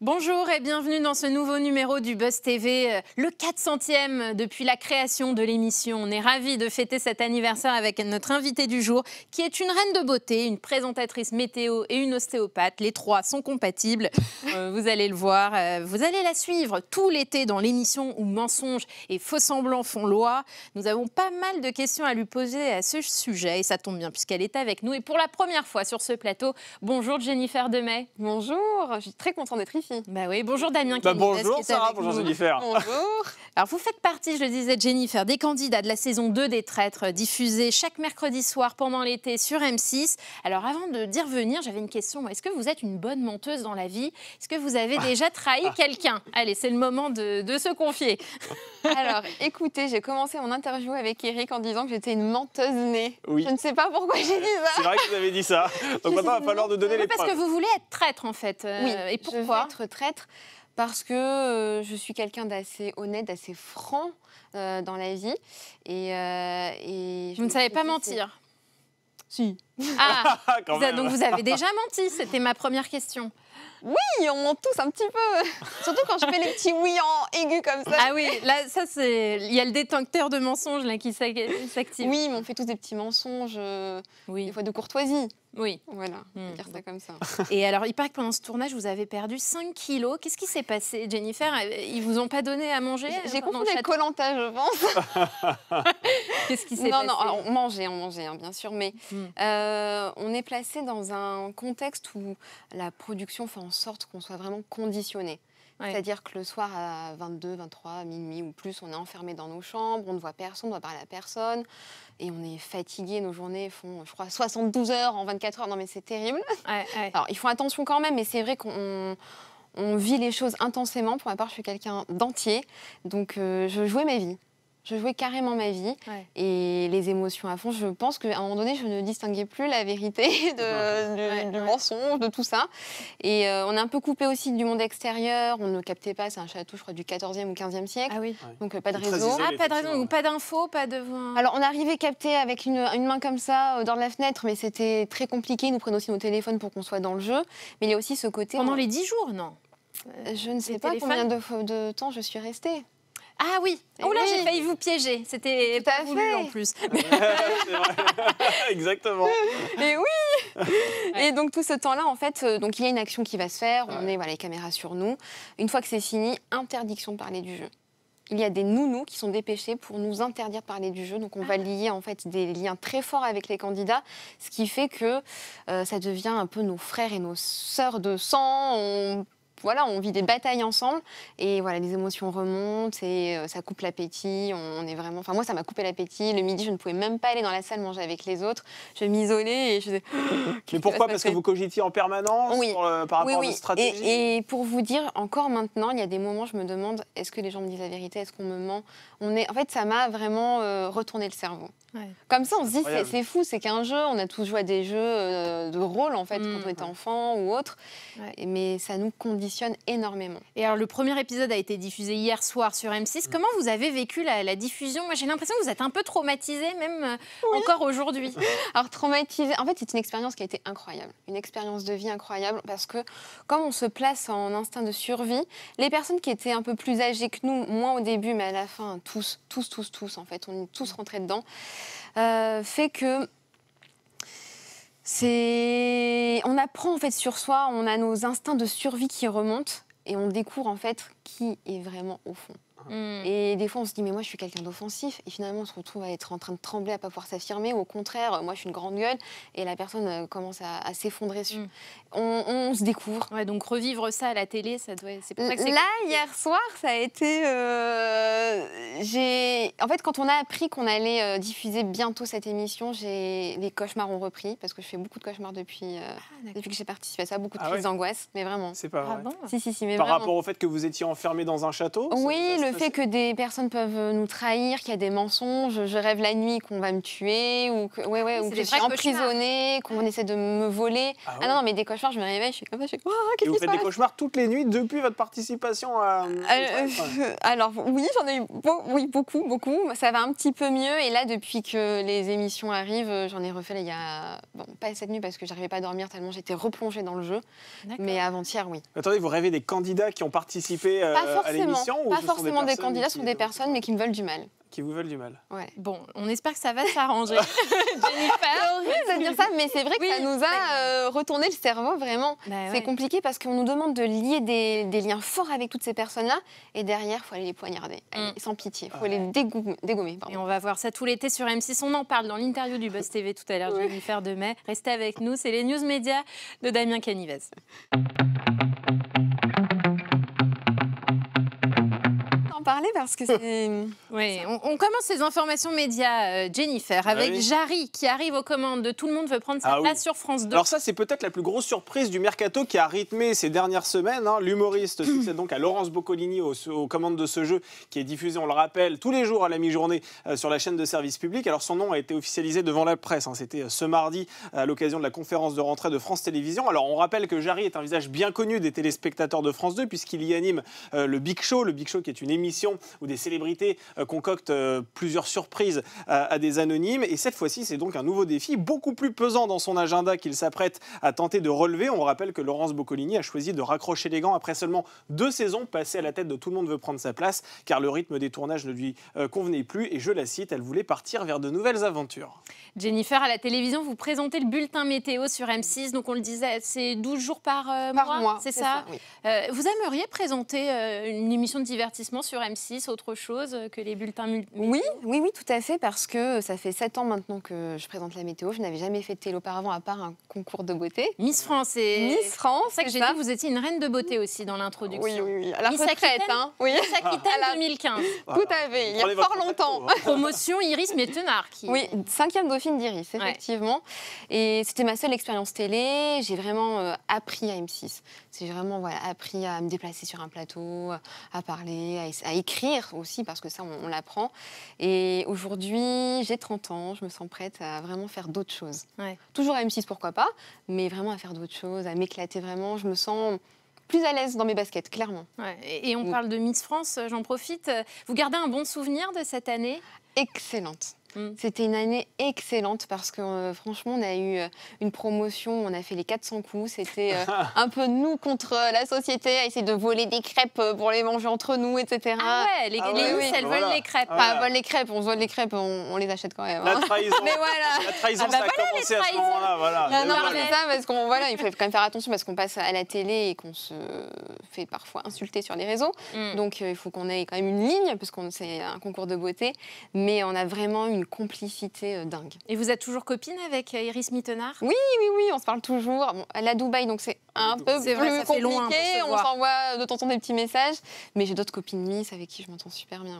Bonjour et bienvenue dans ce nouveau numéro du Buzz TV, le 400e depuis la création de l'émission. On est ravis de fêter cet anniversaire avec notre invitée du jour, qui est une reine de beauté, une présentatrice météo et une ostéopathe. Les trois sont compatibles, vous allez le voir. Vous allez la suivre tout l'été dans l'émission où mensonges et faux semblants font loi. Nous avons pas mal de questions à lui poser à ce sujet et ça tombe bien puisqu'elle est avec nous. Et pour la première fois sur ce plateau, bonjour Jennifer Demey. Bonjour, je suis très contente d'être ici. Bah oui, bonjour Damien. Bonjour Sarah, bonjour Jennifer. Bonjour. Alors vous faites partie, je le disais Jennifer, des candidats de la saison 2 des Traîtres, diffusée chaque mercredi soir pendant l'été sur M6. Alors avant d'y revenir, j'avais une question. Est-ce que vous êtes une bonne menteuse dans la vie? Est-ce que vous avez déjà trahi quelqu'un? Allez, c'est le moment de se confier. Alors écoutez, j'ai commencé mon interview avec Eric en disant que j'étais une menteuse née. Oui. Je ne sais pas pourquoi j'ai dit ça. C'est vrai que vous avez dit ça. Donc maintenant, il va falloir nous donner les Parce preuves. que vous voulez être traître en fait. Oui, Et je veux pourquoi? être traître parce que je suis quelqu'un d'assez honnête, d'assez franc dans la vie. Et Vous ne savez pas mentir? Si. Ah, Quand même. donc vous avez déjà menti, c'était ma première question. Oui, on ment tous un petit peu. Surtout quand je fais les petits oui en aigu comme ça. Ah oui, là, ça c'est... Il y a le détecteur de mensonges là, qui s'active. Oui, mais on fait tous des petits mensonges, Oui. des fois de courtoisie. Oui. Voilà, on va dire ça comme ça. Et alors, il paraît que pendant ce tournage, vous avez perdu 5 kilos. Qu'est-ce qui s'est passé, Jennifer? Ils vous ont pas donné à manger? J'ai pendant confondu le avec château? Koh-Lanta, je pense. Qu'est-ce qui s'est passé? Non, alors, on mangeait, hein, bien sûr, mais Mm. on est placé dans un contexte où la production fait en sorte qu'on soit vraiment conditionné. Ouais. C'est-à-dire que le soir à 22, 23, minuit ou plus, on est enfermé dans nos chambres, on ne voit personne, on ne doit parler à personne, et on est fatigué, nos journées font, je crois, 72 heures en 24 heures, non mais c'est terrible. Ouais. Alors, ils font attention quand même, mais c'est vrai qu'on vit les choses intensément. Pour ma part, je suis quelqu'un d'entier, donc je jouais ma vie. Je jouais carrément ma vie et les émotions à fond. Je pense qu'à un moment donné, je ne distinguais plus la vérité du mensonge, de tout ça. Et on est un peu coupé aussi du monde extérieur. On ne captait pas, c'est un château, je crois, du 14e ou 15e siècle. Ah oui. Donc pas de Très réseau. isolé. Ah, pas de raison, effectivement. ou pas d'infos, pas de... Alors on arrivait capté avec une main comme ça dans la fenêtre, mais c'était très compliqué. Ils nous prennent aussi nos téléphones pour qu'on soit dans le jeu. Mais il y a aussi ce côté... Pendant les 10 jours, non? Je ne sais les pas téléphones combien de temps je suis restée. Ah oui. Eh Oh là, oui. j'ai failli vous piéger. C'était Tout à pas voulu fait. en plus. C'est vrai. Exactement. Et oui. Et donc tout ce temps-là, en fait, donc il y a une action qui va se faire. On est les caméras sur nous. Une fois que c'est fini, interdiction de parler du jeu. Il y a des nounous qui sont dépêchés pour nous interdire de parler du jeu. Donc on va lier en fait des liens très forts avec les candidats, ce qui fait que ça devient un peu nos frères et nos sœurs de sang. On vit des batailles ensemble et voilà, les émotions remontent et ça coupe l'appétit. On est vraiment... Enfin, moi, ça m'a coupé l'appétit. Le midi, je ne pouvais même pas aller dans la salle manger avec les autres. Je m'isolais et je faisais... Mais pourquoi? Parce que vous cogitiez en permanence Oui. par rapport à votre stratégie? Et pour vous dire, encore maintenant, il y a des moments, je me demande, est-ce que les gens me disent la vérité? Est-ce qu'on me ment? En fait, ça m'a vraiment retourné le cerveau. Ouais. Comme ça, on se dit, Incroyable. c'est fou, c'est qu'un jeu. On a tous joué à des jeux de rôle, en fait, quand on était enfant ou autre. Ouais. Mais ça nous conditionne énormément. Et alors, le premier épisode a été diffusé hier soir sur M6. Comment vous avez vécu la diffusion? Moi, j'ai l'impression que vous êtes un peu traumatisée, même encore aujourd'hui. Alors, traumatisée, en fait, c'est une expérience qui a été incroyable. Une expérience de vie incroyable parce que, comme on se place en instinct de survie, les personnes qui étaient un peu plus âgées que nous, moins au début, mais à la fin, tous, en fait, on est tous rentrés dedans, fait que on apprend en fait sur soi, on a nos instincts de survie qui remontent et on découvre en fait qui est vraiment au fond. Et des fois, on se dit, mais moi, je suis quelqu'un d'offensif. Et finalement, on se retrouve à être en train de trembler, à ne pas pouvoir s'affirmer. Ou au contraire, moi, je suis une grande gueule. Et la personne commence à s'effondrer dessus. On se découvre. Ouais, donc revivre ça à la télé, c'est pour ça que c'est... Là, hier soir, ça a été... En fait, quand on a appris qu'on allait diffuser bientôt cette émission, les cauchemars ont repris. Parce que je fais beaucoup de cauchemars depuis que j'ai participé à ça. Beaucoup de crises d'angoisse. Mais vraiment. C'est pas vrai. Ah bon? Si, mais Par vraiment. rapport au fait que vous étiez enfermé dans un château? Oui, le fait que des personnes peuvent nous trahir, qu'il y a des mensonges. Je rêve la nuit qu'on va me tuer ou que, ou que je suis emprisonnée, qu'on essaie de me voler. Ah non, mais des cauchemars, je me réveille, je suis comme ça, je suis qu'est-ce qui se passe ? Et vous faites des cauchemars toutes les nuits depuis votre participation à... Alors oui, j'en ai eu beaucoup. Ça va un petit peu mieux. Et là, depuis que les émissions arrivent, j'en ai refait il y a... Bon, pas cette nuit parce que j'arrivais pas à dormir tellement j'étais replongée dans le jeu. Mais avant-hier, oui. Attendez, vous rêvez des candidats qui ont participé à l'émission? Pas forcément des candidats, ce sont des personnes, mais qui me veulent du mal. Qui vous veulent du mal. Ouais. Bon, on espère que ça va s'arranger. Jennifer, c'est horrible de dire ça, mais c'est vrai que ça nous a retourné le cerveau, vraiment. C'est compliqué parce qu'on nous demande de lier des liens forts avec toutes ces personnes-là, et derrière, il faut aller les poignarder, sans pitié. Il faut les dégommer. Et on va voir ça tout l'été sur M6. On en parle dans l'interview du Buzz TV tout à l'heure, Jennifer Demey. Restez avec nous, c'est les news médias de Damien Canivez. Parler parce que c'est... Oui, on commence ces informations médias, Jennifer, avec Jarry qui arrive aux commandes de Tout le monde veut prendre sa place sur France 2. Alors ça, c'est peut-être la plus grosse surprise du mercato qui a rythmé ces dernières semaines. L'humoriste succède donc à Laurence Boccolini aux commandes de ce jeu qui est diffusé, on le rappelle, tous les jours à la mi-journée sur la chaîne de service public. Alors son nom a été officialisé devant la presse. C'était ce mardi à l'occasion de la conférence de rentrée de France Télévisions. Alors on rappelle que Jarry est un visage bien connu des téléspectateurs de France 2 puisqu'il y anime le Big Show qui est une émission où des célébrités concoctent plusieurs surprises à des anonymes. Et cette fois-ci, c'est donc un nouveau défi, beaucoup plus pesant dans son agenda qu'il s'apprête à tenter de relever. On rappelle que Laurence Boccolini a choisi de raccrocher les gants après seulement 2 saisons passées à la tête de Tout le monde veut prendre sa place, car le rythme des tournages ne lui convenait plus. Et je la cite, elle voulait partir vers de nouvelles aventures. Jennifer, à la télévision, vous présentez le bulletin météo sur M6. Donc on le disait, c'est 12 jours par mois, c'est ça, oui. Vous aimeriez présenter une émission de divertissement sur M6, autre chose que les bulletins météo? Oui, tout à fait, parce que ça fait 7 ans maintenant que je présente la météo. Je n'avais jamais fait de télé auparavant, à part un concours de beauté. Miss France, Miss France, c'est ça que j'ai dit, vous étiez une reine de beauté aussi dans l'introduction. Oui, à la retraite, Miss Aquitaine 2015. Tout à fait, il y a fort longtemps. Promotion Iris Mittenard. Oui, 5e dauphine d'Iris, effectivement. Et c'était ma seule expérience télé. J'ai vraiment appris à M6. J'ai vraiment appris à me déplacer sur un plateau, à parler, à écrire aussi, parce que ça, on l'apprend. Et aujourd'hui, j'ai 30 ans, je me sens prête à vraiment faire d'autres choses. Toujours à M6, pourquoi pas, mais vraiment à faire d'autres choses, à m'éclater vraiment. Je me sens plus à l'aise dans mes baskets, clairement. Et on parle de Miss France, j'en profite. Vous gardez un bon souvenir de cette année? Excellente. C'était une année excellente parce que franchement, on a eu une promotion, on a fait les 400 coups. C'était un peu nous contre la société, à essayer de voler des crêpes pour les manger entre nous, etc. Ah ouais, les Miss, elles volent les crêpes. Elles volent les crêpes, on vole les crêpes, on les achète quand même. La trahison, mais voilà. La trahison, ça a commencé à ce moment-là. Non, c'est ça, parce qu'on il faut quand même faire attention parce qu'on passe à la télé et qu'on se fait parfois insulter sur les réseaux. Donc il faut qu'on ait quand même une ligne, parce que c'est un concours de beauté. Mais on a vraiment une complicité dingue. Et vous êtes toujours copine avec Iris Mittenard? Oui, on se parle toujours. Bon, elle est à Dubaï, donc c'est un peu plus compliqué. Loin on s'envoie de temps en temps des petits messages. Mais j'ai d'autres copines Miss avec qui je m'entends super bien.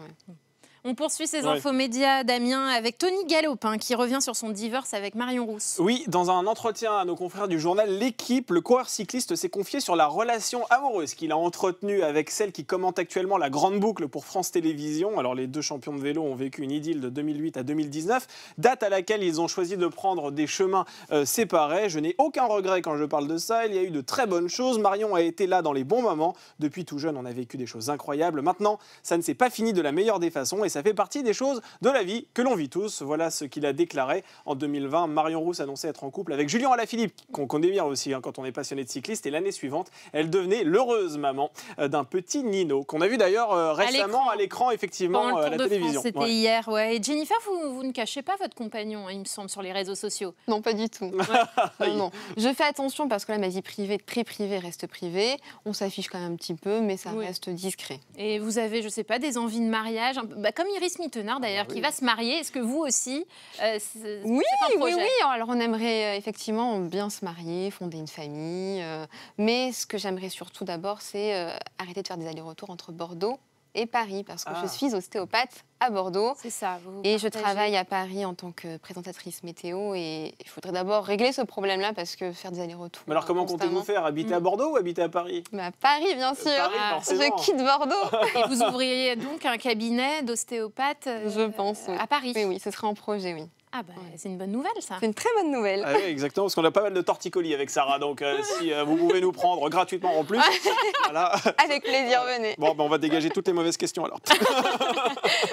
On poursuit ces infos médias, Damien, avec Tony Galopin qui revient sur son divorce avec Marion Rousse. Oui, dans un entretien à nos confrères du journal L'Équipe, le coureur cycliste s'est confié sur la relation amoureuse qu'il a entretenue avec celle qui commente actuellement la Grande Boucle pour France Télévisions. Alors les deux champions de vélo ont vécu une idylle de 2008 à 2019, date à laquelle ils ont choisi de prendre des chemins séparés. Je n'ai aucun regret quand je parle de ça, il y a eu de très bonnes choses. Marion a été là dans les bons moments. Depuis tout jeune, on a vécu des choses incroyables. Maintenant, ça ne s'est pas fini de la meilleure des façons et ça fait partie des choses de la vie que l'on vit tous. Voilà ce qu'il a déclaré en 2020. Marion Rousse annonçait être en couple avec Julien Alaphilippe, qu'on connaît bien aussi quand on est passionné de cycliste. Et l'année suivante, elle devenait l'heureuse maman d'un petit Nino, qu'on a vu d'ailleurs récemment à l'écran, effectivement, à la télévision. C'était hier, ouais. Et Jennifer, vous ne cachez pas votre compagnon, il me semble, sur les réseaux sociaux. Non, pas du tout. Non. Je fais attention parce que là, ma vie privée, très privée, reste privée. On s'affiche quand même un petit peu, mais ça reste discret. Et vous avez, je sais pas, des envies de mariage, comme Iris Mittenard d'ailleurs, qui va se marier. Est-ce que vous aussi, oui. Alors on aimerait effectivement bien se marier, fonder une famille. Mais ce que j'aimerais surtout d'abord, c'est arrêter de faire des allers-retours entre Bordeaux et Paris, parce que je suis ostéopathe à Bordeaux. C'est ça. Et je travaille à Paris en tant que présentatrice météo. Et il faudrait d'abord régler ce problème-là, parce que faire des allers-retours. Mais alors, comment comptez-vous faire? Habiter à Bordeaux ou habiter à Paris? À Paris, bien sûr. Paris, Je quitte Bordeaux. Et vous ouvriez donc un cabinet d'ostéopathe Je pense. à Paris. Oui, ce serait en projet, oui. Ah bah, c'est une bonne nouvelle, ça. C'est une très bonne nouvelle. Ah oui, exactement, parce qu'on a pas mal de torticolis avec Sarah, donc si vous pouvez nous prendre gratuitement en plus, voilà. Avec plaisir, venez. Bon, on va dégager toutes les mauvaises questions alors.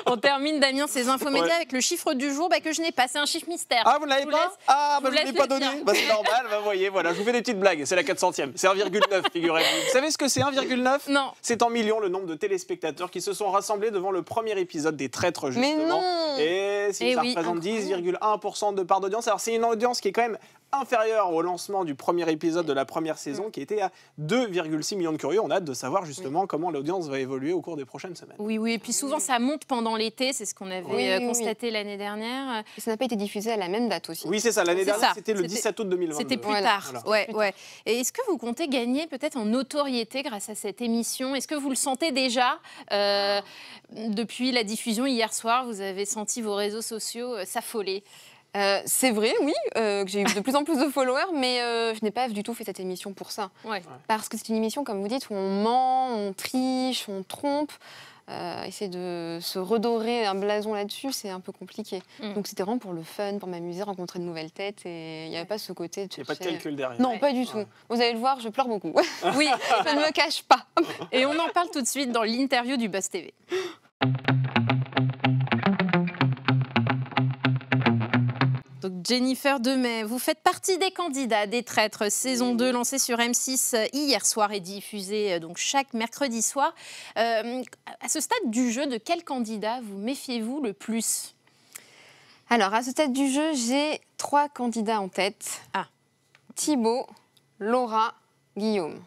On termine, Damien, ces infos médias avec le chiffre du jour que je n'ai pas. C'est un chiffre mystère. Ah, vous ne l'avez pas? Ah, bah, je ne l'ai pas donné. dire. Bah, c'est normal, bah, voyez, voilà, je vous fais des petites blagues. C'est la 400e. C'est 1,9, figurez-vous. Vous savez ce que c'est 1,9? Non. C'est en millions le nombre de téléspectateurs qui se sont rassemblés devant le premier épisode des Traîtres, justement. Mais non. Et si ça représente 10,1% de part d'audience. Alors, c'est une audience qui est quand même inférieure au lancement du premier épisode de la première saison, qui était à 2,6 millions de curieux. On a hâte de savoir justement comment l'audience va évoluer au cours des prochaines semaines. Oui, et puis souvent ça monte pendant l'été, c'est ce qu'on avait constaté l'année dernière. Et ça n'a pas été diffusé à la même date aussi. Oui, c'est ça. L'année dernière, c'était le 17 août 2022. C'était plus tard. Ouais. Et est-ce que vous comptez gagner peut-être en notoriété grâce à cette émission? Est-ce que vous le sentez déjà depuis la diffusion hier soir? Vous avez senti vos réseaux sociaux s'affoler? C'est vrai, oui, que j'ai eu de plus en plus de followers, mais je n'ai pas du tout fait cette émission pour ça. Ouais. Parce que c'est une émission, comme vous dites, où on ment, on triche, on trompe. Essayer de se redorer un blason là-dessus, c'est un peu compliqué. Donc c'était vraiment pour le fun, pour m'amuser, rencontrer de nouvelles têtes. Et il n'y avait pas ce côté de Il n'y a pas de chercher- calcul derrière. Non, pas du tout. Vous allez le voir, je pleure beaucoup. Oui, Je ne me cache pas. et on en parle tout de suite dans l'interview du Buzz TV. Donc Jennifer Demey, vous faites partie des candidats des Traîtres saison 2 lancée sur M6 hier soir et diffusée donc chaque mercredi soir. À ce stade du jeu, de quel candidat vous méfiez-vous le plus? Alors, à ce stade du jeu, j'ai 3 candidats en tête. Ah. Thibaut, Laura, Guillaume.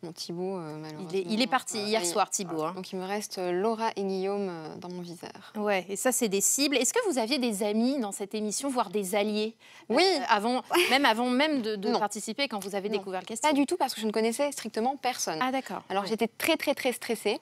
Bon, Thibaut, malheureusement... Il est parti hier soir, Thibaut. Hein. Donc, il me reste Laura et Guillaume dans mon viseur. Ouais, et ça, c'est des cibles. Est-ce que vous aviez des amis dans cette émission, voire des alliés? Oui. Avant même de participer, quand vous avez découvert le casting? Pas du tout, parce que je ne connaissais strictement personne. Ah, d'accord. Alors, j'étais très, très, très stressée.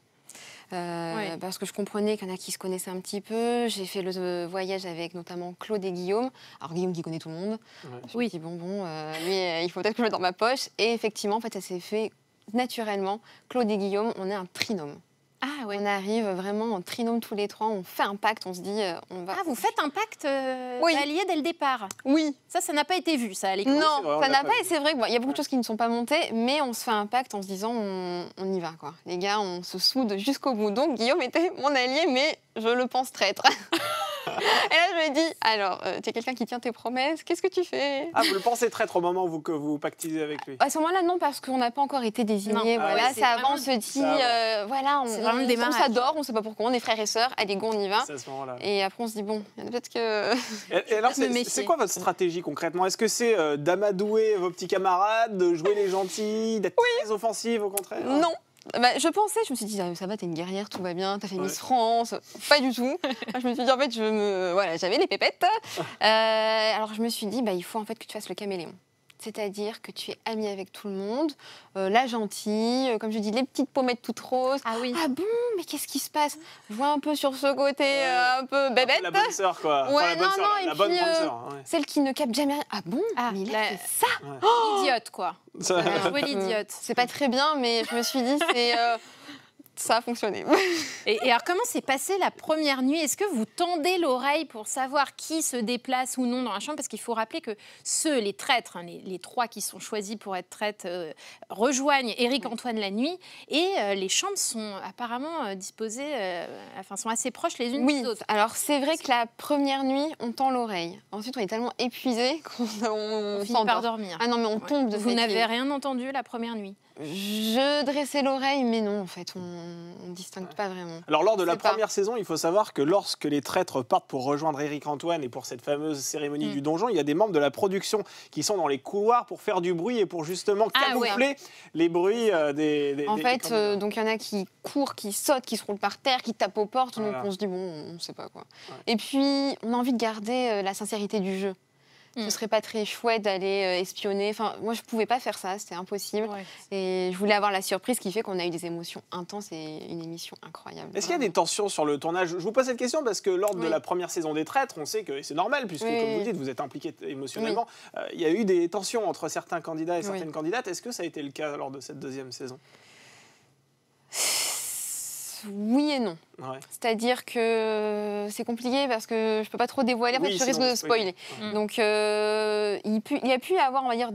Parce que je comprenais qu'il y en a qui se connaissaient un petit peu. J'ai fait le voyage avec notamment Claude et Guillaume. Alors Guillaume qui connaît tout le monde. Je me suis dit, lui, il faut peut-être que je le mette dans ma poche. Et effectivement, en fait, ça s'est fait naturellement. Claude et Guillaume, on est un trinôme. Ah, ouais. On arrive vraiment en trinôme tous les 3. On fait un pacte, on se dit, on va... Ah, vous faites un pacte Oui. d'alliés dès le départ? Oui. Ça n'a pas été vu, ça, à l'école? Non, c'est vrai, on ça l'a n'a pas pas. vu. Et c'est vrai qu'il y a beaucoup de choses qui ne sont pas montées, mais on se fait un pacte en se disant on y va, quoi. Les gars, on se soude jusqu'au bout. Donc Guillaume était mon allié, mais je le pense traître. Et là, je me dis, alors, tu es quelqu'un qui tient tes promesses, qu'est-ce que tu fais? Ah, vous le pensez traître au moment où que vous pactisez avec lui? À ce moment-là, non, parce qu'on n'a pas encore été désignés. Non. Ah Voilà, ouais, c'est ça avant, on vraiment- se dit, voilà, c'est vraiment le on démarrage. s'adore, on ne sait pas pourquoi, on est frères et sœurs, allez, go, on y va. C'est à ce moment-là. Et après, on se dit, bon, il y en a peut-être que... Et alors, me méfier. c'est quoi votre stratégie concrètement? Est-ce que c'est d'amadouer vos petits camarades, de jouer les gentils, d'être très offensive au contraire? Non. Bah, je me suis dit, ça va, t'es une guerrière, tout va bien, t'as fait Miss France. Pas du tout. Je me suis dit, en fait, voilà, j'avais les pépettes. Alors, je me suis dit, il faut en fait que tu fasses le caméléon. C'est-à-dire que tu es amie avec tout le monde, la gentille, comme je dis, les petites pommettes toutes roses. Ah oui. Ah bon, mais qu'est-ce qui se passe? Je vois un peu sur ce côté un peu bébête. La bonne sœur, quoi. Ouais, Enfin, la bonne non, sœur, non, la et bonne puis, grande sœur. Ouais. Celle qui ne capte jamais rien. Ah bon, Ah, mais il a fait ça. Idiote, quoi. Jouer l'idiote. C'est pas très bien, mais je me suis dit, ça a fonctionné. Et alors, comment s'est passée la première nuit? Est-ce que vous tendez l'oreille pour savoir qui se déplace ou non dans la chambre? Parce qu'il faut rappeler que les traîtres, hein, les 3 qui sont choisis pour être traîtres, rejoignent Éric-Antoine la nuit. Et les chambres sont apparemment disposées, sont assez proches les unes Oui, des autres. alors c'est vrai que la première nuit, on tend l'oreille. Ensuite, on est tellement épuisé qu'on On finit s'endort. par dormir. Ah non, mais on Ouais. tombe de Vous fatigue. n'avez rien entendu la première nuit? Je dressais l'oreille, mais non, en fait, on ne distingue pas vraiment. Alors, lors de la C'est pas. première saison, il faut savoir que lorsque les traîtres partent pour rejoindre Éric-Antoine et pour cette fameuse cérémonie du donjon, il y a des membres de la production qui sont dans les couloirs pour faire du bruit et pour justement Ah ouais. camoufler les bruits des En des fait, candidats. donc il y en a qui courent, qui sautent, qui se roulent par terre, qui tapent aux portes, Voilà. donc on se dit, bon, on ne sait pas quoi. Ouais. Et puis, on a envie de garder la sincérité du jeu. Ce serait pas très chouette d'aller espionner. Enfin, moi, je pouvais pas faire ça, c'était impossible. Ouais. Et je voulais avoir la surprise qui fait qu'on a eu des émotions intenses et une émission incroyable. Est-ce qu'il y a des tensions sur le tournage? Je vous pose cette question parce que lors de Oui. la première saison des Traîtres, on sait que et c'est normal puisque, Oui, comme vous oui. dites, vous êtes impliqué émotionnellement. Il y a eu des tensions entre certains candidats et certaines Oui. candidates. Est-ce que ça a été le cas lors de cette deuxième saison? Oui et non. Ouais. C'est-à-dire que c'est compliqué parce que je peux pas trop dévoiler, en fait, Oui, je risque sinon de vous spoiler. Mm. Donc, il y a pu y avoir, on va dire,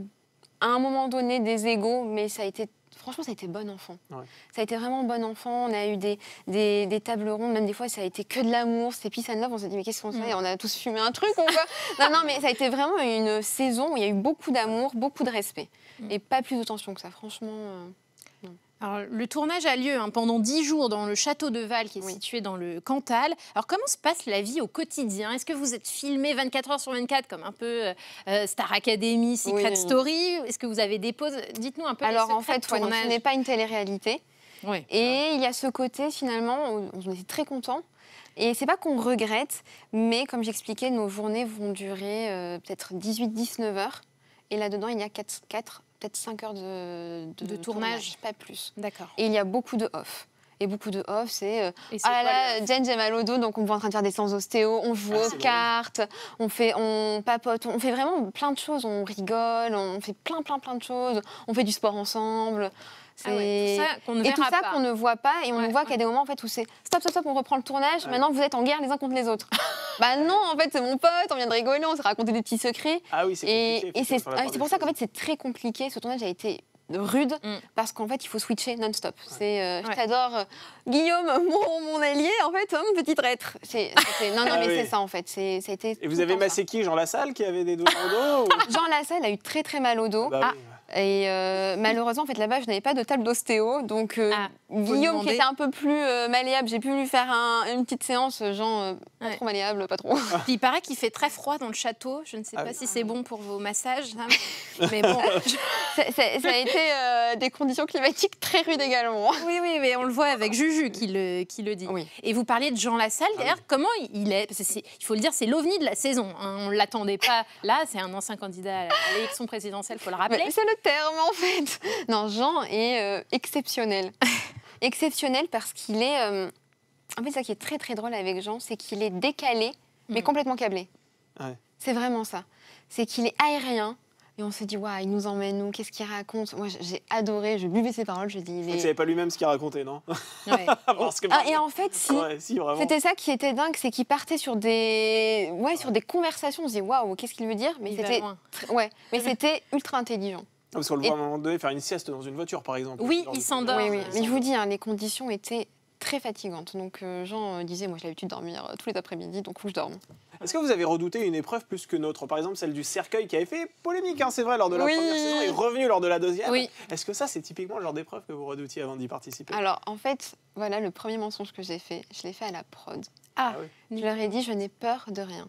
à un moment donné, des égos, mais ça a été... Franchement, ça a été bon enfant. Ouais. Ça a été vraiment bon enfant. On a eu des tables rondes, même des fois, ça a été que de l'amour. C'était peace and love. On s'est dit, mais qu'est-ce qu'on fait? On a tous fumé un truc, ou quoi? Non, mais ça a été vraiment une saison où il y a eu beaucoup d'amour, beaucoup de respect. Et pas plus de tension que ça, franchement. Alors, le tournage a lieu pendant 10 jours dans le château de Val, qui est Oui. situé dans le Cantal. Alors, comment se passe la vie au quotidien? Est-ce que vous êtes filmé 24 heures sur 24, comme un peu Star Academy, Secret Oui. Story? Est-ce que vous avez des pauses? Dites-nous un peu Alors, les en secrets fait, de tournage. ce n'est pas une télé-réalité. Ouais. Et il y a ce côté, finalement, où on était très contents. Et c'est pas qu'on regrette, mais comme j'expliquais, nos journées vont durer peut-être 18-19 heures. Et là-dedans, il y a 4 peut-être 5 heures de tournage. pas plus. D'accord. Et il y a beaucoup de off. Et beaucoup de off, c'est Et c'est ah là quoi, là, Jen, j'ai mal au dos, donc on va en train de faire des séances ostéo, on joue aux c'est cartes, on papote, on fait vraiment plein de choses, on rigole, on fait plein de choses, on fait du sport ensemble. Ah ouais, tout ça qu'on ne et tout verra ça pas. qu'on ne voit pas, et on Ouais, voit ouais. qu'il y a des moments en fait, où c'est stop, on reprend le tournage, Ouais. maintenant vous êtes en guerre les uns contre les autres. Bah non, en fait, c'est mon pote, on vient de rigoler, on s'est raconté des petits secrets. Ah oui, c'est compliqué. Et c'est sur la part c'est pour ça qu'en des fait, c'est très compliqué. Ce tournage a été rude parce qu'en fait, il faut switcher non-stop. C'est, je Ouais. t'adore, Guillaume, mon allié, en fait, mon petit traître. Non, Ah mais oui. c'est ça, en fait. Ça a été Et vous tout avez le temps massé qui? Jean Lassalle qui avait des doigts au dos? ça. Jean Lassalle a eu très mal au dos. Bah oui. Et malheureusement, en fait, là-bas, je n'avais pas de table d'ostéo. Donc, Guillaume, demander. qui était un peu plus malléable, j'ai pu lui faire une petite séance. Jean, pas Ouais. trop malléable, pas trop. Puis il paraît qu'il fait très froid dans le château. Je ne sais Ah pas oui. si c'est bon pour vos massages, ça, mais bon. Ça a été des conditions climatiques très rudes également. Oui, mais on le voit avec Juju qui le dit. Oui. Et vous parliez de Jean Lassalle, d'ailleurs, comment il est? Parce que il faut le dire, c'est l'ovni de la saison. On ne l'attendait pas là, c'est un ancien candidat à l'élection présidentielle, il faut le rappeler. Mais c'est le terme, en fait. Non, Jean est exceptionnel. Exceptionnel parce qu'il est... En fait, ça qui est très drôle avec Jean, c'est qu'il est décalé, mais complètement câblé. Ouais. C'est vraiment ça. C'est qu'il est aérien. Et on se dit, waouh, il nous emmène où? Qu'est-ce qu'il raconte? Moi, j'ai adoré, je buvais ses paroles, je dis... Je crois que c'est pas lui-même ce qu'il racontait, non? Ouais. Parce que... et en fait, si... Ouais, si, vraiment. C'était ça qui était dingue, c'est qu'il partait sur des conversations. On se dit, waouh, qu'est-ce qu'il veut dire? Mais Il va c'était... loin. Mais c'était ultra intelligent. Parce qu'on le voit à un moment donné faire une sieste dans une voiture, par exemple. Oui, Ce genre il de- s'endort. Oui. Mais je vous dis, les conditions étaient très fatigantes. Donc Jean disait, moi j'ai l'habitude de dormir tous les après-midi, donc faut que je dorme. Est-ce que vous avez redouté une épreuve plus que notre? Par exemple, celle du cercueil qui avait fait polémique, c'est vrai, lors de la Oui. première saison et revenu lors de la deuxième. Oui. Est-ce que ça, c'est typiquement le genre d'épreuve que vous redoutiez avant d'y participer? Alors en fait, voilà le premier mensonge que j'ai fait. Je l'ai fait à la prod. Ah, oui. Je leur ai dit, je n'ai peur de rien.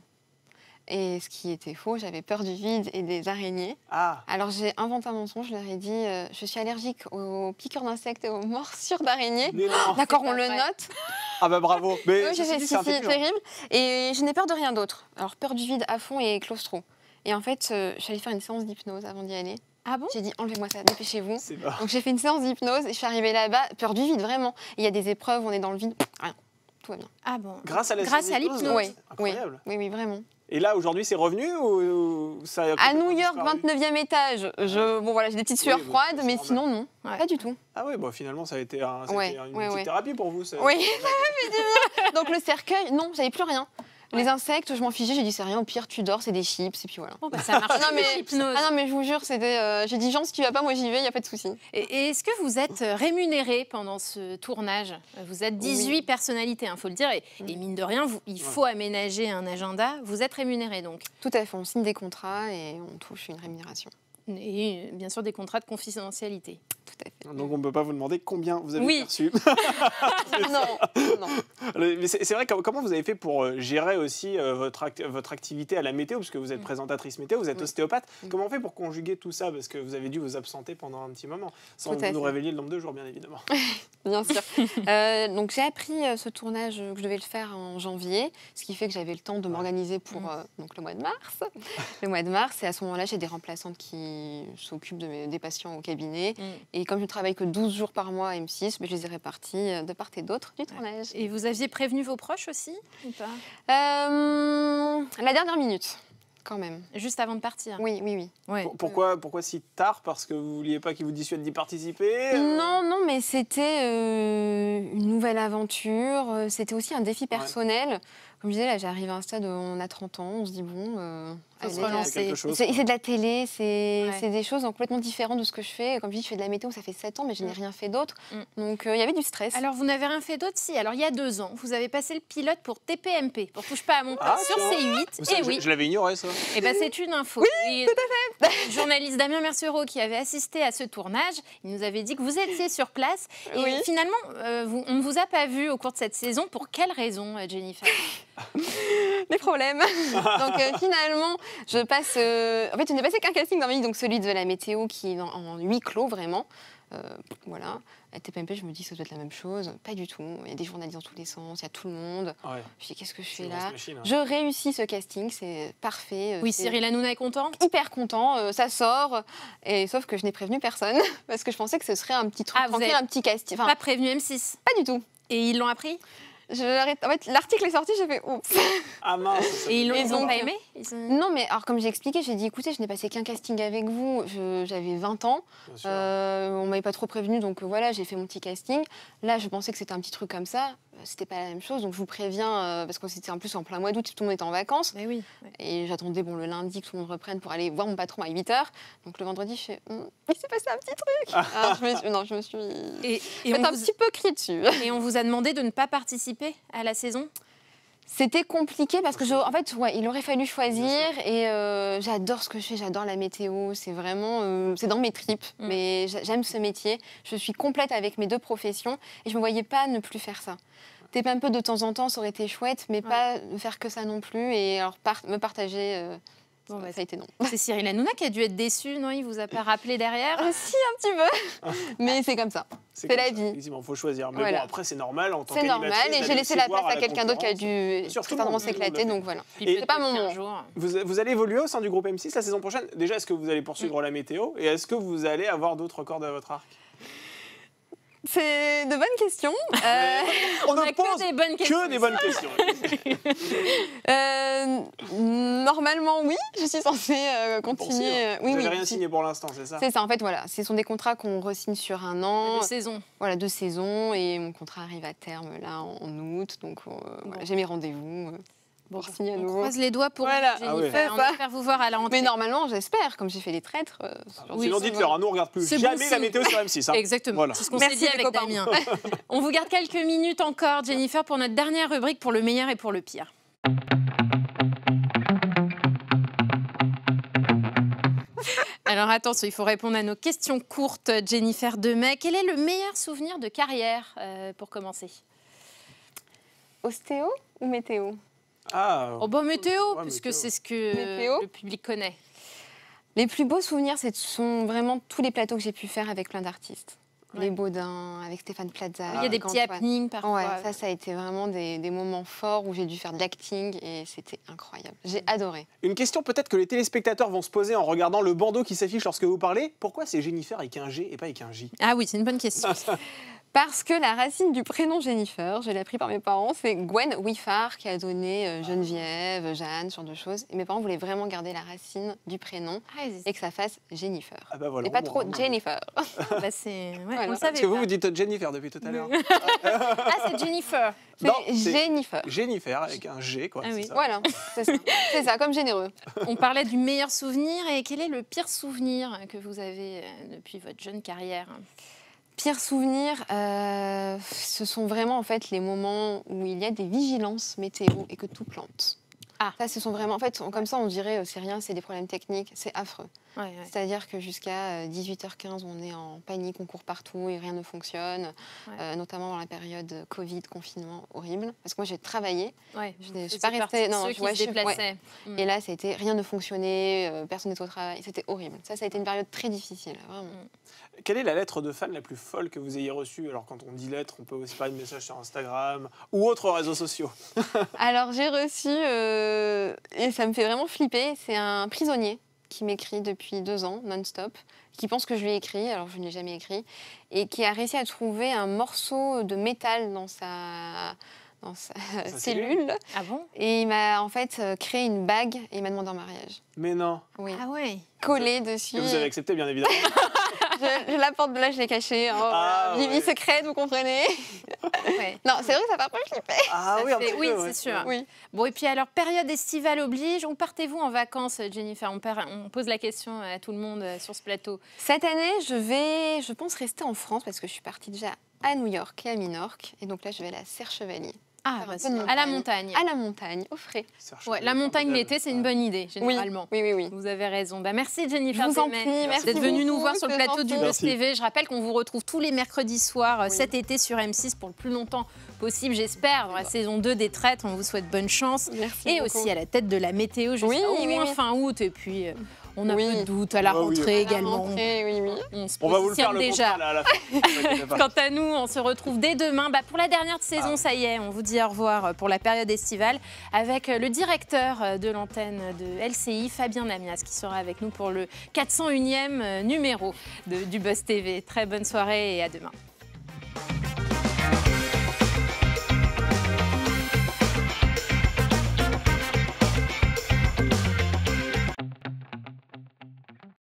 Et ce qui était faux, j'avais peur du vide et des araignées. Ah, Alors j'ai inventé un mensonge, je leur ai dit, je suis allergique aux piqûres d'insectes et aux morsures d'araignées. mais non. D'accord, C'est on pas le vrai. note. Ah bah bravo. Mais Oui, j'ai ceci fait dit, si, c'est intelligent. terrible. Et je n'ai peur de rien d'autre. Alors, peur du vide à fond et claustro. Et en fait, je suis allée faire une séance d'hypnose avant d'y aller. Ah bon? J'ai dit, enlevez-moi ça, dépêchez-vous. C'est pas... Donc, j'ai fait une séance d'hypnose et je suis arrivée là-bas, peur du vide, vraiment. Et il y a des épreuves, on est dans le vide, rien. Tout va bien. Ah bon. Grâce à la Grâce à hypnose, l'hypnose. Oui, Incroyable. oui, vraiment. Et là, aujourd'hui, c'est revenu ou ça a À complètement New York, disparu 29e étage, bon voilà, j'ai des petites sueurs Oui, bon, froides, c'est mais normal. sinon, non, Ouais. pas du tout. Ah oui, bon, finalement, ça a été une Ouais. petite thérapie pour vous. Oui, donc le cercueil, non, j'avais plus rien. Les insectes, je m'en fichais, j'ai dit, c'est rien, au pire, tu dors, c'est des chips, et puis voilà. Bon, bah, ça marche. Non, mais- l'hypnose. Ah non, mais je vous jure, c'était. J'ai dit, Jean, si tu vas pas, moi j'y vais, il n'y a pas de souci. Et est-ce que vous êtes rémunéré pendant ce tournage? Vous êtes 18 personnalités, il faut le dire. Et mine de rien, il faut aménager un agenda. Vous êtes rémunéré donc. Tout à fait, on signe des contrats et on touche une rémunération. Et bien sûr des contrats de confidentialité. Tout à fait. Donc on ne peut pas vous demander combien vous avez Oui. perçu. Non. Mais c'est vrai, comment vous avez fait pour gérer aussi votre activité à la météo, parce que vous êtes présentatrice météo, vous êtes ostéopathe. Comment on fait pour conjuguer tout ça, parce que vous avez dû vous absenter pendant un petit moment, sans Tout à nous fait. révéler le nombre de jours, bien évidemment. Bien sûr. Donc j'ai appris ce tournage que je devais le faire en janvier, ce qui fait que j'avais le temps de m'organiser pour donc le mois de mars. Le mois de mars, et à ce moment-là, j'ai des remplaçantes qui s'occupent des patients au cabinet. Et comme je ne travaille que 12 jours par mois à M6, je les ai répartis de part et d'autre du tournage. Et vous aviez prévenu vos proches aussi ou pas? La dernière minute, quand même. Juste avant de partir. Oui. Ouais. Pourquoi si tard? Parce que vous ne vouliez pas qu'ils vous dissuadent d'y participer? Non, mais c'était une nouvelle aventure. C'était aussi un défi personnel. Comme je disais, là, j'arrive à un stade où on a 30 ans, on se dit, bon... Faut se allez, relancer. quelque chose, c'est de la télé, c'est Ouais. des choses complètement différentes de ce que je fais. Comme je dis, je fais de la météo, ça fait 7 ans, mais je n'ai rien fait d'autre. Donc, il y avait du stress. Alors, vous n'avez rien fait d'autre? Si. Alors, il y a 2 ans, vous avez passé le pilote pour TPMP, pour Touche pas à mon poste, Ah, sur tiens. C8. Vous savez, Et oui. je l'avais ignoré, ça. Eh ben, c'est une info. Oui, tout à fait. Le journaliste Damien Mercereau, qui avait assisté à ce tournage, il nous avait dit que vous étiez sur place. Et Oui. finalement, on ne vous a pas vu au cours de cette saison. Pour quelle raison, Jennifer? Des problèmes. Donc finalement, je passe... En fait, je n'ai passé qu'un casting dans ma vie, donc celui de la météo qui est en huis clos, vraiment. Voilà. À TPMP, je me dis que ça doit être la même chose. Pas du tout. Il y a des journalistes dans tous les sens, il y a tout le monde. Ouais. Je dis, qu'est-ce que je C'est fais une là? grosse machine, hein. Je réussis ce casting, c'est parfait. Oui, c'est Cyril Hanouna est content? hyper content, ça sort. Et sauf que je n'ai prévenu personne, parce que je pensais que ce serait un petit truc, Ah, vous tranquille, avez un petit casting. Enfin, Pas prévenu M6. pas du tout. Et ils l'ont appris? En fait, l'article est sorti, j'ai fait oups. Ah mince. ça Et ils fait- n'ont donc, pas aimé? Non, mais alors comme j'ai expliqué, j'ai dit écoutez, je n'ai passé qu'un casting avec vous, j'avais 20 ans, Bien sûr. on m'avait pas trop prévenu, donc voilà, j'ai fait mon petit casting. Là, je pensais que c'était un petit truc comme ça, c'était pas la même chose, donc je vous préviens, parce que c'était en plus en plein mois d'août, tout le monde était en vacances, Mais oui. et j'attendais le lundi que tout le monde reprenne pour aller voir mon patron à 8h. Donc le vendredi, je fais il s'est passé un petit truc. Alors, je me suis Et fait on un vous... petit peu crié dessus. Et on vous a demandé de ne pas participer à la saison? C'était compliqué parce que, en fait, ouais, il aurait fallu choisir et j'adore ce que je fais, j'adore la météo, c'est vraiment, c'est dans mes tripes, mais j'aime ce métier. Je suis complète avec mes 2 professions et je me voyais pas ne plus faire ça. T'es un peu de temps en temps, ça aurait été chouette, mais pas ne faire que ça non plus et alors me partager, Bon, bah, ça a été non. c'est Cyril Hanouna qui a dû être déçu, non? Il vous a pas rappelé derrière? Si, un petit peu, mais c'est comme ça. C'est comme la ça, vie. effectivement, il faut choisir. Mais Voilà. bon, après, c'est normal en tant C'est normal qu'animatrice et j'ai d'aller laissé aussi la voir place à quelqu'un d'autre qui a concurrence. dû Bien sûr, tout le certainement monde s'éclater, l'a fait. donc voilà. Puis C'est pas mon peut-être moment. qu'un jour- Vous allez évoluer au sein du groupe M6 la saison prochaine. Déjà, est-ce que vous allez poursuivre la météo? Et est-ce que vous allez avoir d'autres cordes à votre arc? C'est de bonnes questions. On a ne que pose des bonnes questions. que des bonnes questions. Normalement, oui, je suis censée continuer. Vous n'avez rien signé pour l'instant, c'est ça? C'est ça, en fait, voilà. Ce sont des contrats qu'on re-signe sur un an, De saison. voilà, 2 saisons, et mon contrat arrive à terme là en août, donc voilà, j'ai mes rendez-vous pour signer à On nouveau. croise les doigts pour Voilà. vous, Ah oui. Jennifer. C'est On ça. espère vous voir à la rentrée. Mais normalement, j'espère, comme j'ai fait les traîtres. Oui, Sinon, c'est dites-leur, hein, nous on regarde plus C'est bon jamais la signe. météo sur M6. Hein. Exactement. Voilà. C'est ce qu'on Merci, s'est dit les avec copains. Damien. On vous garde quelques minutes encore, Jennifer, pour notre dernière rubrique pour le meilleur et pour le pire. Alors attention, il faut répondre à nos questions courtes. Jennifer Demey, quel est le meilleur souvenir de carrière pour commencer? Ostéo ou météo? Ah, Oh bon, météo, Ouais, puisque météo. c'est ce que Météo. le public connaît. Les plus beaux souvenirs, ce sont vraiment tous les plateaux que j'ai pu faire avec plein d'artistes. Ouais. Les Baudins, avec Stéphane Plaza. Il y a des avec petits Antoine. happenings parfois. Ouais, ça a été vraiment des moments forts où j'ai dû faire de l'acting et c'était incroyable. J'ai adoré. une question peut-être que les téléspectateurs vont se poser en regardant le bandeau qui s'affiche lorsque vous parlez. Pourquoi c'est Jennifer avec un G et pas avec un J? Ah oui, c'est une bonne question. Parce que la racine du prénom Jennifer, je l'ai appris par mes parents, c'est Gwen Wiffard qui a donné Geneviève, Jeanne, ce genre de choses. Et mes parents voulaient vraiment garder la racine du prénom et que ça fasse Jennifer. Ah bah voilà. Et pas on trop voit. Jennifer. Bah, c'est... Ouais, Voilà. on le Parce savait que vous, pas. vous dites Jennifer depuis tout à l'heure. Ah, c'est Jennifer. Non, C'est c'est- Jennifer. Jennifer avec un G, quoi. Ah c'est oui. ça. Voilà, c'est ça. C'est ça, comme généreux. On parlait du meilleur souvenir. Et quel est le pire souvenir que vous avez depuis votre jeune carrière? Pire souvenir, ce sont vraiment en fait les moments où il y a des vigilances météo et que tout plante. Ah. Ça, ce sont vraiment, en fait, comme ça, on dirait c'est rien, c'est des problèmes techniques, c'est affreux. C'est-à-dire que jusqu'à 18h15, on est en panique, on court partout et rien ne fonctionne, notamment dans la période Covid, confinement, horrible. Parce que moi, j'ai travaillé. Je ne suis pas restée... Non, ceux qui se déplaçaient. Et là, ça a été, rien ne fonctionnait, personne n'était au travail. C'était horrible. Ça a été une période très difficile, vraiment. Quelle est la lettre de fan la plus folle que vous ayez reçue? Alors, quand on dit lettre, on peut aussi parler de messages sur Instagram ou autres réseaux sociaux. Alors, j'ai reçu, et ça me fait vraiment flipper, c'est un prisonnier qui m'écrit depuis 2 ans, non-stop, qui pense que je lui ai écrit, alors je ne l'ai jamais écrit, et qui a réussi à trouver un morceau de métal dans sa cellule. Ah bon? Et il m'a en fait créé une bague et il m'a demandé en mariage. Mais non. Oui. Ah ouais. Collé dessus. Que vous avez accepté, bien évidemment. Je la porte de là, je l'ai cachée. Vie secrète, vous comprenez? Non, c'est vrai que ça va pas flipper. Ah oui, un petit peu, oui, c'est sûr. Oui. Bon, et puis alors, période estivale oblige, où partez-vous en vacances, Jennifer? On pose la question à tout le monde sur ce plateau. Cette année, je pense rester en France parce que je suis partie déjà à New York et à Minorque. Et donc là, je vais aller à Serre-Chevalier. Ah, à la montagne. À la montagne, au frais. Ouais, la montagne l'été, c'est une bonne idée, généralement. Oui. Vous avez raison. Merci Jennifer Je vous en prie, merci d'être venue nous beaucoup, voir sur le plateau du Buzz Merci. TV. Je rappelle qu'on vous retrouve tous les mercredis soirs cet été sur M6 pour le plus longtemps possible, j'espère, dans la saison 2 des traites. On vous souhaite bonne chance. Merci et beaucoup. aussi à la tête de la météo jusqu'à au moins fin août. Et puis, on a peu de doutes à la rentrée également. On va vous le faire le déjà. contrat là, à la fin. Quant à nous, on se retrouve dès demain pour la dernière de saison. Ça y est, on vous dit au revoir pour la période estivale avec le directeur de l'antenne de LCI, Fabien Namias, qui sera avec nous pour le 401e numéro du Buzz TV. Très bonne soirée et à demain.